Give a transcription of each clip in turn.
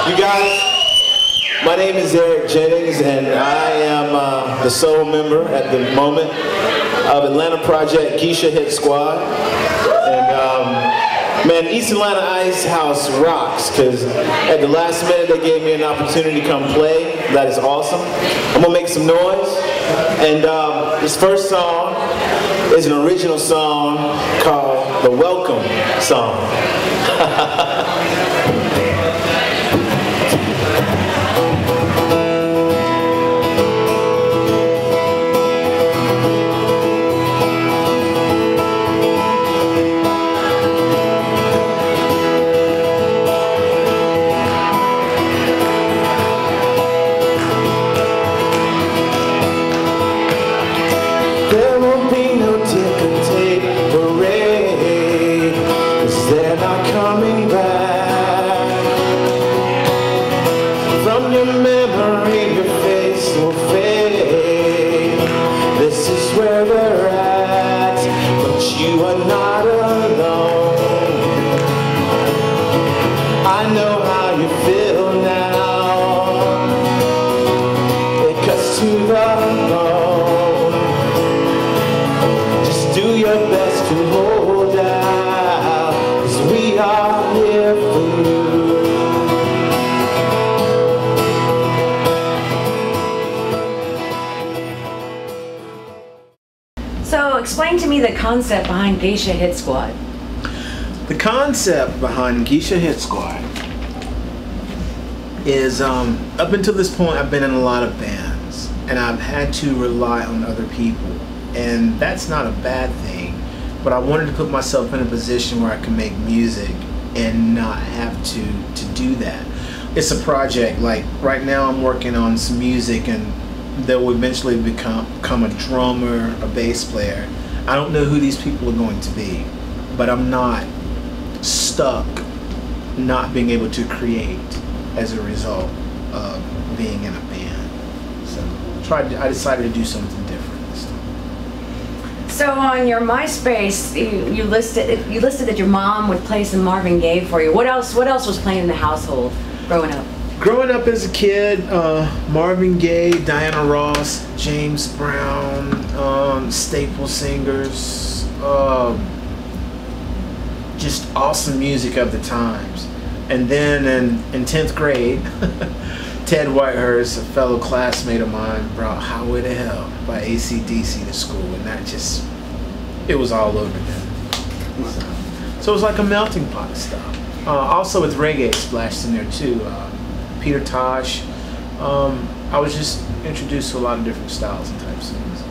You guys, my name is Eric Jennings, and I am the sole member at the moment of Atlanta Project Geisha Hit Squad. And man, East Atlanta Icehouse rocks, because at the last minute they gave me an opportunity to come play. That is awesome. I'm gonna make some noise, and this first song is an original song called the Welcome Song. There won't be no ticker tape parade, 'cause they're not coming back. From your memory, your face will fade. This is where they're at, but you are not alone. I know how you feel now. It cuts to the bone. Do your best to hold out, 'cause we are here for you. So explain to me the concept behind Geisha Hit Squad. The concept behind Geisha Hit Squad is, up until this point I've been in a lot of bands, and I've had to rely on other people. And that's not a bad thing, but I wanted to put myself in a position where I can make music and not have to do that. It's a project. Like right now I'm working on some music, and that will eventually become a drummer, a bass player. I don't know who these people are going to be, but I'm not stuck not being able to create as a result of being in a band. So I decided to do something different. So on your MySpace, you listed that your mom would play some Marvin Gaye for you. What else was playing in the household growing up? Growing up as a kid, Marvin Gaye, Diana Ross, James Brown, staple singers, just awesome music of the times. And then in 10th grade, Ted Whitehurst, a fellow classmate of mine, brought Highway to Hell by AC/DC to school, and that just, it was all over then. So it was like a melting pot of stuff. Also with reggae splashed in there too. Peter Tosh. I was just introduced to a lot of different styles and types of music.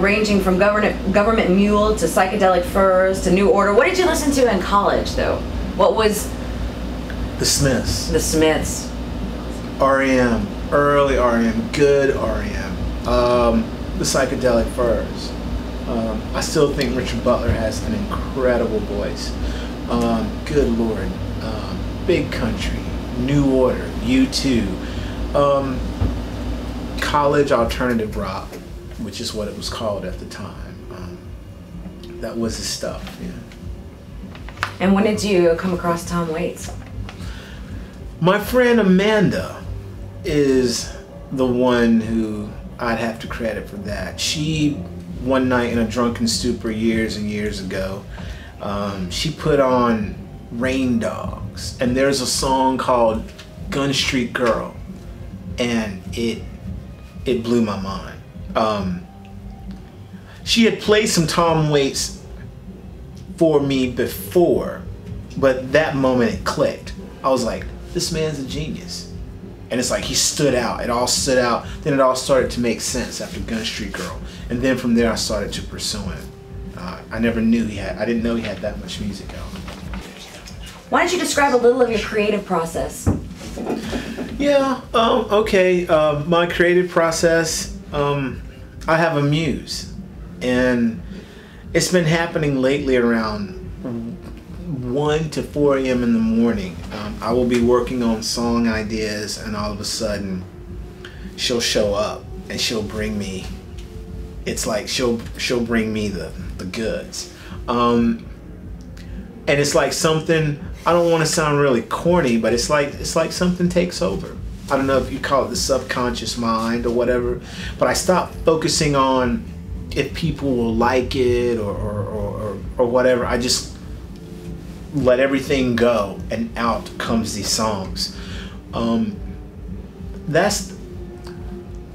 Ranging from government mule to psychedelic furs to New Order. What did you listen to in college, though? What was The Smiths. The Smiths. R.E.M. Early R.E.M. Good R.E.M. The psychedelic furs. I still think Richard Butler has an incredible voice. Good Lord. Big Country, New Order, U2. College alternative rock, which is what it was called at the time. That was his stuff, yeah. And when did you come across Tom Waits? My friend Amanda is the one who I'd have to credit for that. She, one night in a drunken stupor years and years ago, she put on Rain Dogs, and there's a song called Gun Street Girl, and it blew my mind. She had played some Tom Waits for me before, but that moment it clicked. I was like, this man's a genius. And it's like he stood out. It all stood out. Then it all started to make sense after Gun Street Girl. And then from there I started to pursue him. I didn't know he had that much music out. Why don't you describe a little of your creative process? Yeah, okay. My creative process, I have a muse. And it's been happening lately around 1 to 4 a.m. in the morning. I will be working on song ideas, and all of a sudden she'll show up and she'll bring me, it's like she'll bring me the goods. And it's like something, I don't want to sound really corny, but it's like something takes over. I don't know if you call it the subconscious mind or whatever, but I stopped focusing on if people will like it or whatever. I just let everything go, and out comes these songs. That's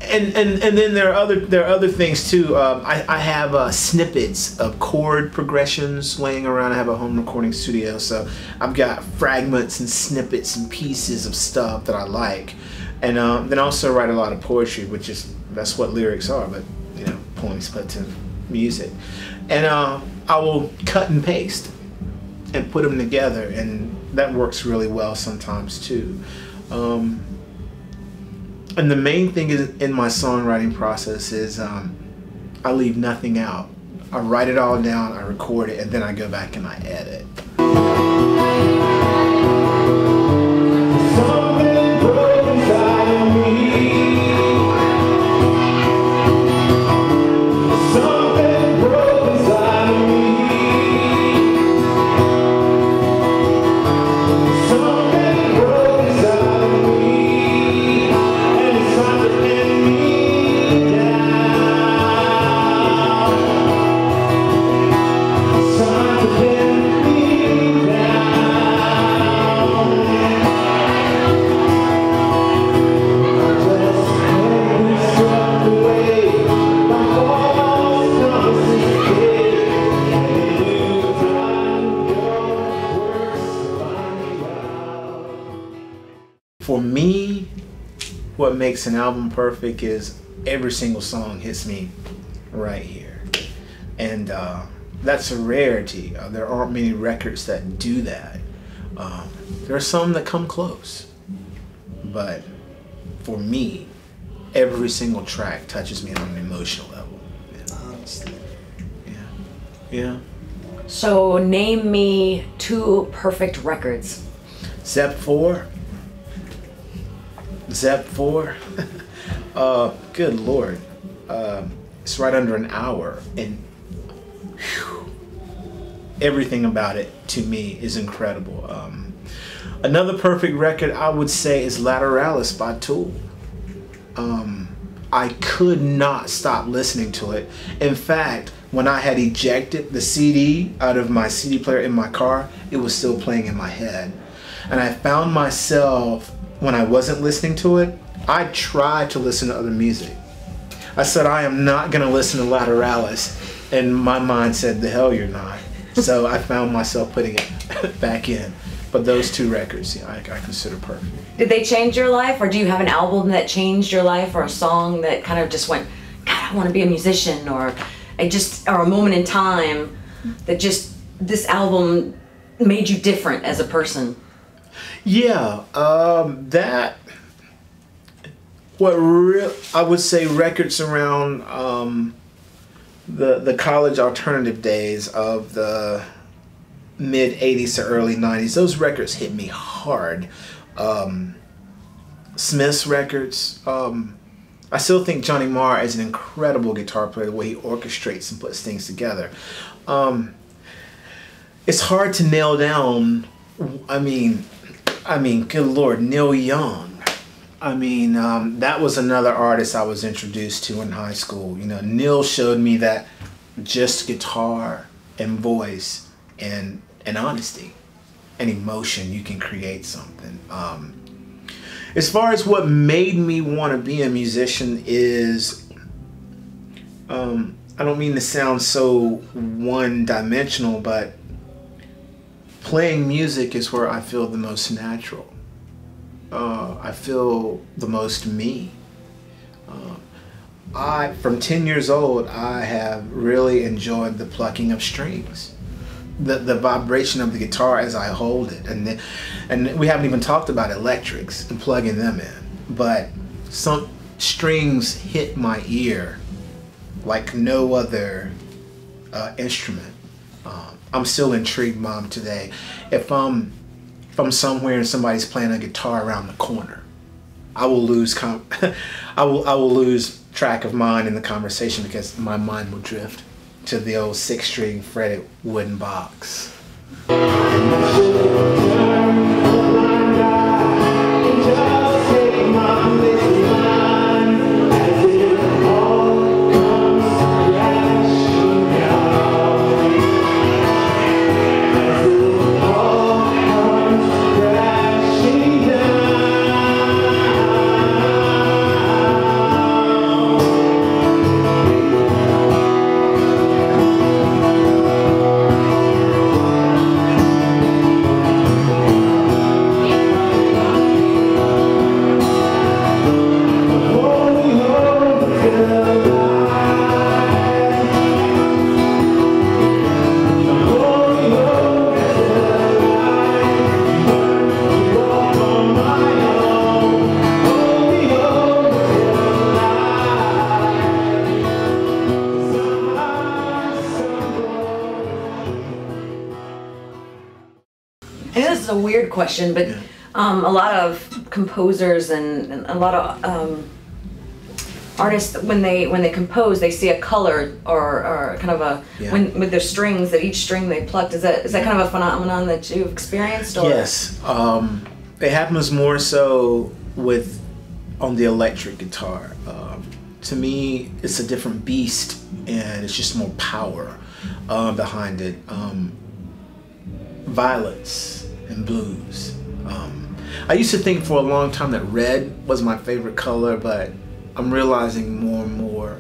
and then there are other things too. I have snippets of chord progressions laying around. I have a home recording studio, so I've got fragments and snippets and pieces of stuff that I like, and then I also write a lot of poetry, that's what lyrics are, but you know, poems put to music, and I will cut and paste and put them together, and that works really well sometimes too. And the main thing in my songwriting process is I leave nothing out. I write it all down, I record it, and then I go back and I edit. For me, what makes an album perfect is every single song hits me right here. And that's a rarity. There aren't many records that do that. There are some that come close. But for me, every single track touches me on an emotional level. Yeah. So name me 2 perfect records. Zep 4. Good Lord. It's right under an hour, and whew, everything about it to me is incredible. Another perfect record I would say is Lateralis by Tool. I could not stop listening to it. In fact, when I had ejected the CD out of my CD player in my car, it was still playing in my head. And I found myself, when I wasn't listening to it, I tried to listen to other music. I said, I am not going to listen to Lateralis. And my mind said, the hell you're not. So I found myself putting it back in. But those 2 records, yeah, I consider perfect. Did they change your life, or do you have an album that changed your life, or a song that kind of just went, God, I want to be a musician, or a moment in time that just, this album made you different as a person? Yeah, I would say records around the college alternative days of the mid 80s to early 90s. Those records hit me hard. Smith's records. I still think Johnny Marr is an incredible guitar player, the way he orchestrates and puts things together. It's hard to nail down. I mean, good Lord, Neil Young. That was another artist I was introduced to in high school. You know, Neil showed me that just guitar and voice and honesty and emotion, you can create something. As far as what made me want to be a musician is, I don't mean to sound so one-dimensional, but playing music is where I feel the most natural. I feel the most me. From 10 years old, I have really enjoyed the plucking of strings. The vibration of the guitar as I hold it. And we haven't even talked about electrics and plugging them in. But some strings hit my ear like no other instrument. I'm still intrigued by them today. If I'm somewhere and somebody's playing a guitar around the corner, I will lose I will lose track of mine in the conversation because my mind will drift to the old 6-string fretted wooden box. I know this is a weird question, but a lot of composers and a lot of artists, when they compose, they see a color or kind of a with their strings, that each string they plucked. Is that kind of a phenomenon that you've experienced? Or? Yes, it happens more so on the electric guitar. To me, it's a different beast, and it's just more power behind it. Violets and blues. I used to think for a long time that red was my favorite color, but I'm realizing more and more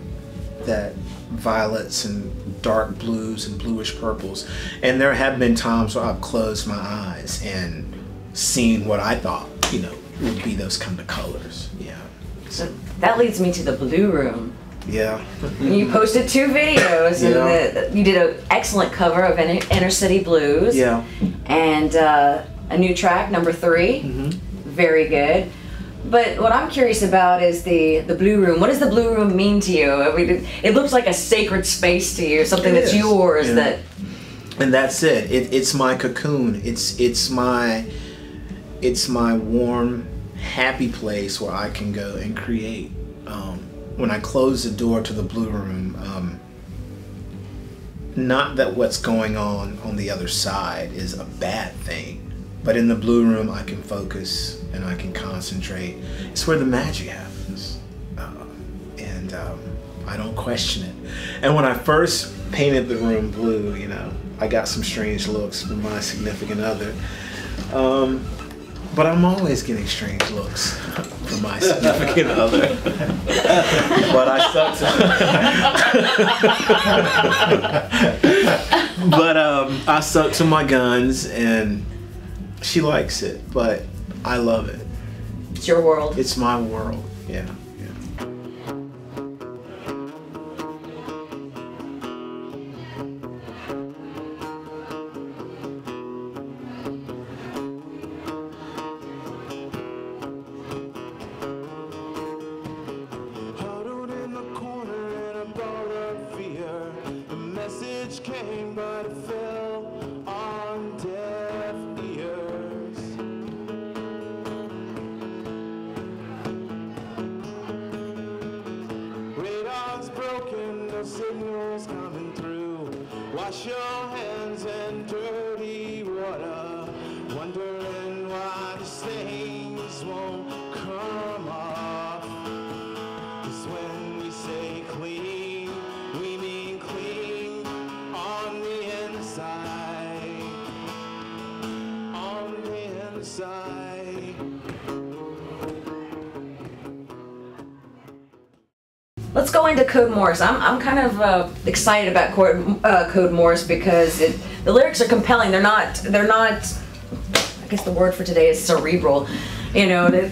that violets and dark blues and bluish purples. And there have been times where I've closed my eyes and seen what I thought, would be those kind of colors. Yeah. So that leads me to the Blue Room. Yeah. You posted 2 videos, and you did an excellent cover of Inner City Blues. Yeah. And a new track, number 3. Mm-hmm. Very good. But what I'm curious about is the Blue Room. What does the Blue Room mean to you? I mean, it looks like a sacred space to you, something that's yours. Yeah. And that's it. It's my cocoon. It's my warm, happy place where I can go and create. When I close the door to the Blue Room, not that what's going on the other side is a bad thing, but in the Blue Room I can focus and I can concentrate. It's where the magic happens, and I don't question it. And when I first painted the room blue, I got some strange looks from my significant other. But I'm always getting strange looks from my significant other. But I stuck to my guns, and she likes it, but I love it. It's your world. It's my world. Yeah. Came, but it fell on deaf ears. Radar's broken, no signals coming through. Wash your hands in dirty water, wondering why the stains won't come off. 'Cause when we say clean, we mean clean on the inside, on the inside. let's go into Code Morse. I'm kind of excited about Code Morse because the lyrics are compelling. They're not. I guess the word for today is cerebral. You know, they're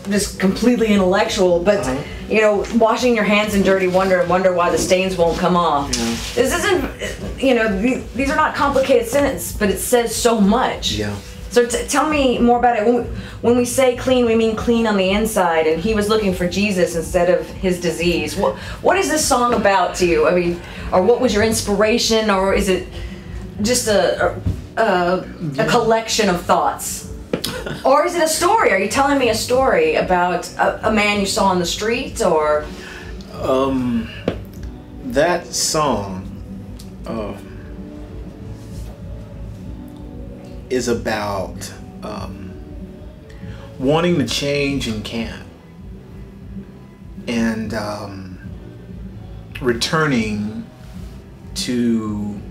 just completely intellectual. But you know, washing your hands in dirty wonder and wonder why the stains won't come off. Yeah. This isn't. You know, these are not complicated sentences, but it says so much. Yeah. So tell me more about it. When we say clean, we mean clean on the inside, and he was looking for Jesus instead of his disease. What is this song about to you? I mean, or what was your inspiration, or is it just a collection of thoughts? Or is it a story? Are you telling me a story about a man you saw on the street, or? That song is about wanting to change and can't, and returning to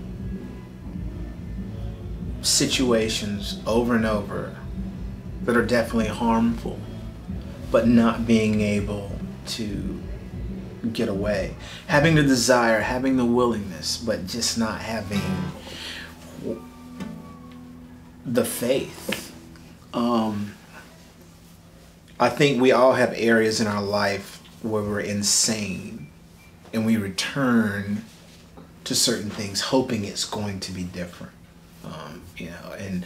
situations over and over that are definitely harmful, but not being able to get away, having the desire, having the willingness, but just not having the faith. I think we all have areas in our life where we're insane and we return to certain things hoping it's going to be different. You know, and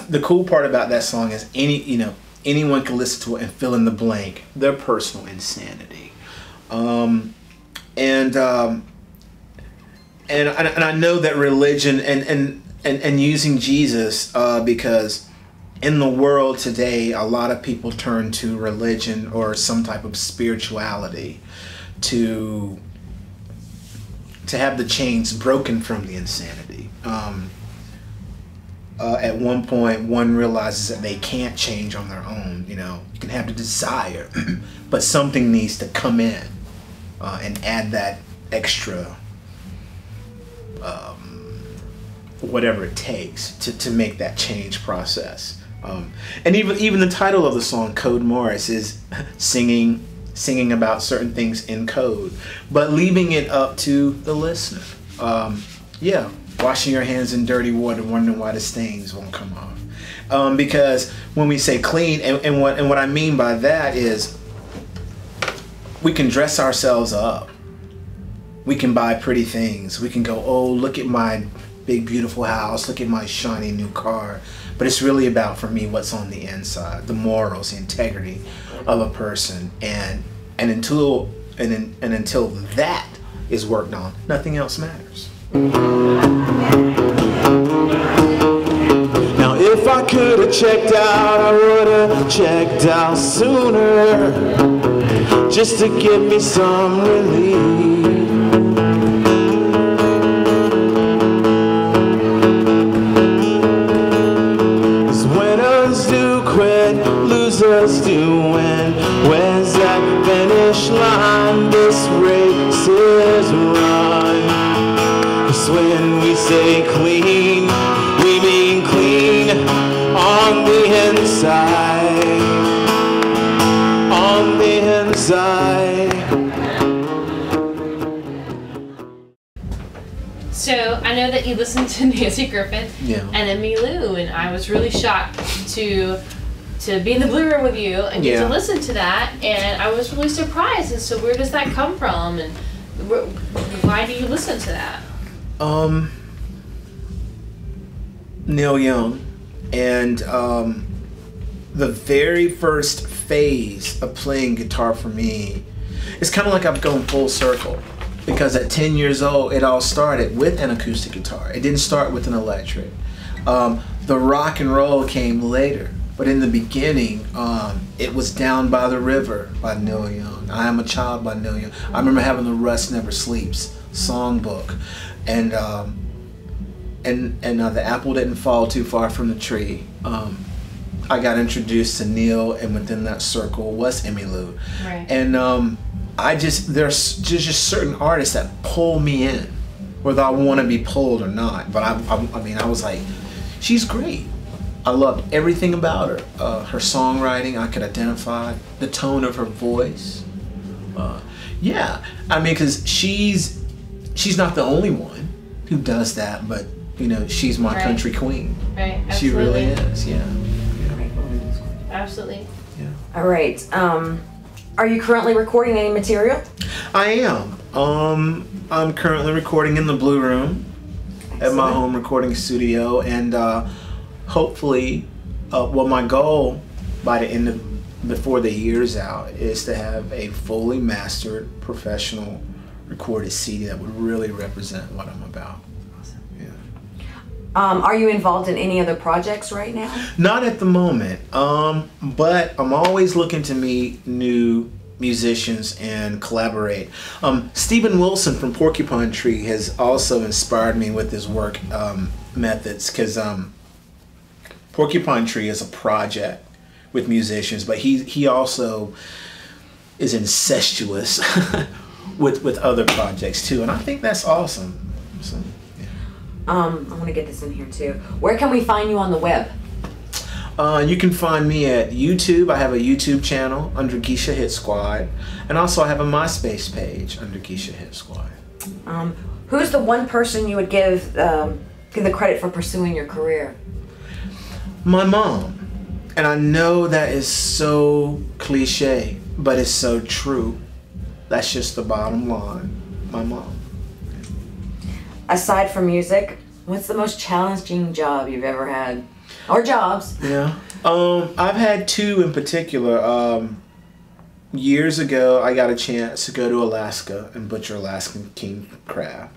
the cool part about that song is anyone can listen to it and fill in the blank their personal insanity. And I know that religion and using Jesus, because in the world today, a lot of people turn to religion or some type of spirituality to have the chains broken from the insanity. At one point, one realizes that they can't change on their own. You know, you can have the desire, but something needs to come in and add that extra whatever it takes to make that change process. And even the title of the song, Code Morse, is singing about certain things in code, but leaving it up to the listener. Yeah, washing your hands in dirty water, wondering why the stains won't come off. Because when we say clean, and what I mean by that is, we can dress ourselves up. We can buy pretty things. We can go, oh, look at my big beautiful house, look at my shiny new car. But it's really about, for me, what's on the inside, the morals, the integrity of a person, and until that is worked on, nothing else matters. Now if I could have checked out, I would have checked out sooner, just to give me some relief. Losers do win. Where's that finish line? This race is run. 'Cause when we say clean, we mean clean on the inside. On the inside. So I know that you listened to Nancy Griffith and then Me Lou, and I was really shocked to be in the Blue Room with you and get to listen to that, and I was really surprised. And so where does that come from, and why do you listen to that? Neil Young, and the very first phase of playing guitar for me, it's kind of like I've gone full circle, because at 10 years old it all started with an acoustic guitar. It didn't start with an electric. The rock and roll came later. But in the beginning, it was Down by the River by Neil Young. I Am a Child by Neil Young. I remember having the Rust Never Sleeps songbook. And The Apple Didn't Fall Too Far from the Tree. I got introduced to Neil, and within that circle was Emmylou. Right. And there's just certain artists that pull me in, whether I want to be pulled or not. But I was like, she's great. I loved everything about her. Her songwriting, I could identify the tone of her voice. Yeah, I mean, because she's not the only one who does that, but you know, she's my country queen. Right. Absolutely. She really is. Yeah. Absolutely. Yeah. All right. Are you currently recording any material? I am. I'm currently recording in the Blue Room at my home recording studio, and hopefully, well, my goal by the end of before the year's out is to have a fully mastered professional recorded CD that would really represent what I'm about. Are you involved in any other projects right now? Not at the moment, but I'm always looking to meet new musicians and collaborate. Stephen Wilson from Porcupine Tree has also inspired me with his work methods, because Porcupine Tree is a project with musicians, but he also is incestuous with other projects too, and I think that's awesome. So, I want to get this in here too. Where can we find you on the web? You can find me at YouTube. I have a YouTube channel under Geisha Hit Squad, and also I have a MySpace page under Geisha Hit Squad. Who's the one person you would give the credit for pursuing your career? My mom. And I know that is so cliche, but it's so true. That's just the bottom line. My mom. Aside from music, what's the most challenging job you've ever had? Or jobs? Yeah. I've had two in particular. Years ago, I got a chance to go to Alaska and butcher Alaskan king crab.